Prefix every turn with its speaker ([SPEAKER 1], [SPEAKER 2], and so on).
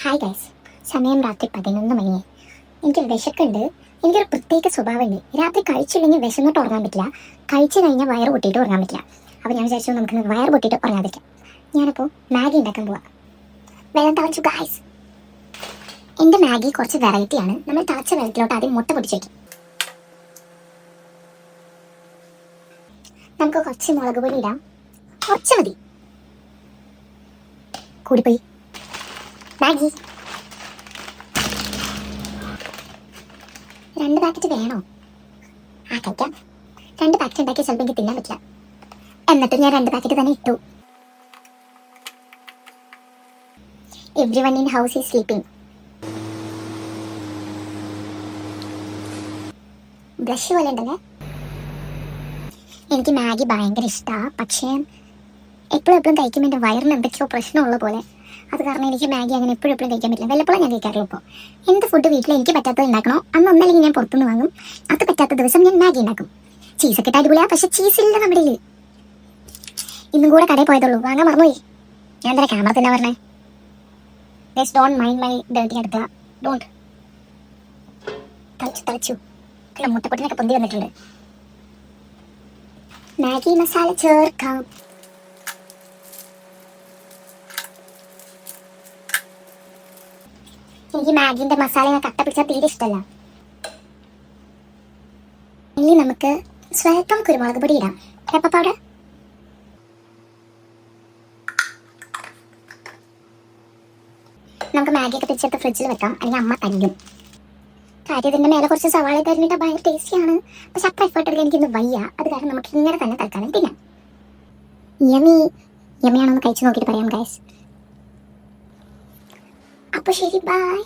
[SPEAKER 1] Hi guys, സമയം രാത്രി 11 മണിയായി. എനിക്ക് വിശക്കുണ്ട്. എനിക്കൊരു പ്രത്യേക സ്വഭാവമുണ്ട്. രാത്രി കഴിച്ചില്ലെങ്കിൽ വിശന്നിട്ട് ഉറങ്ങാൻ പറ്റില്ല. കഴിച്ചു കഴിഞ്ഞാൽ വയറ് പൊട്ടിയിട്ട് ഉറങ്ങാൻ പറ്റില്ല. അപ്പോൾ ഞാൻ വിചാരിച്ചു നമുക്ക് വയറ് പൊട്ടിയിട്ട് ഉറങ്ങാതിരിക്കാം. ഞാനപ്പോൾ മാഗി ഉണ്ടാക്കാൻ പോവാം. വെള്ളം തിളച്ചു ഗൈസ്. എൻ്റെ മാഗി കുറച്ച് വെറൈറ്റിയാണ്. നമ്മൾ തിളച്ച വെള്ളത്തിലോട്ട് ആദ്യം മുട്ട പൊടിച്ച് വയ്ക്കും. നമുക്ക് കുറച്ച് മുളക് പൊടി ഇടാം. കുറച്ച് മതി, കൂടിപ്പോയി. മാഗി 2 പാക്കറ്റ് വേണോ? കഴിക്കാം. 2 പാക്കറ്റ് ഉണ്ടാക്കി ചിലപ്പോൾ എനിക്ക് തിന്നാൻ പറ്റില്ല. എന്നിട്ട് ഞാൻ 2 പാക്കറ്റ് തന്നെ ഇട്ടു. Everyone in house is sleeping. Brush പോലെ ഉണ്ടല്ലേ. എനിക്ക് മാഗി ഭയങ്കര ഇഷ്ടമാണ്. പക്ഷേ എപ്പോഴും കഴിക്കുമ്പോൾ എൻ്റെ വയറിന് എന്തൊക്കെയോ പ്രശ്നമുള്ള പോലെ. അത് കാരണം എനിക്ക് മാഗി അങ്ങനെ എപ്പോഴും കഴിക്കാൻ പറ്റില്ല. വല്ലപ്പോഴും ഞാൻ കഴിക്കാറുള്ളൂ. ഇപ്പോൾ എന്ത് ഫുഡ് വീട്ടിൽ എനിക്ക് പറ്റാത്തത് ഉണ്ടാക്കണോ അന്ന് ഒന്നല്ലെങ്കിൽ ഞാൻ പുറത്തുനിന്ന് വാങ്ങും. അത് പറ്റാത്ത ദിവസം ഞാൻ മാഗി ഉണ്ടാക്കും. ചീസൊക്കെ ഇട്ട് അടിപൊളിയാണ്. പക്ഷേ ചീസില്ല നമ്മുടെ കയ്യിൽ. ഇന്നും കൂടെ കടയിൽ പോയതുള്ളൂ, വാങ്ങാൻ മറന്നുപോയി. ഞാൻ എന്താ ക്യാമറ തന്നെ പറഞ്ഞേ. Just don't mind my dirty അടുത്ത. ഡോണ്ട്. തളിച്ചു മുട്ടപ്പൊട്ടിനൊക്കെ പൊന്തി വന്നിട്ടുണ്ട്. മാഗി മസാല ചേർക്കാം. എനിക്ക് മാഗിന്റെ മസാല കട്ട പിടിച്ചാൽ തീരെ ഇഷ്ടമല്ല. ഇനി നമുക്ക് സ്വല്പം കുരുമുളക് പൊടി ഇടാം. Pepper powder. നമുക്ക് മാഗിയൊക്കെ പിടിച്ചെടുത്ത് ഫ്രിഡ്ജിൽ വെക്കാം, അല്ലെങ്കിൽ അമ്മ തല്ലും. കാര്യം ഇതിൻ്റെ മേലെ കുറച്ച് സവാള തരുന്നിട്ട് ഭയങ്കര ടേസ്റ്റിയാണ്. പക്ഷെ അത്ര എഫേർട്ട് എടുക്കാൻ എനിക്കൊന്ന് വയ്യ. അത് കാരണം നമുക്ക് ഇങ്ങനെ തന്നെ തൽക്കാലം തിന്നാം. യമ്മിയാണോ എന്ന് കഴിച്ചു നോക്കിയിട്ട് പറയാം ഗൈസ്. അപ്പോൾ ശരി, ബൈ.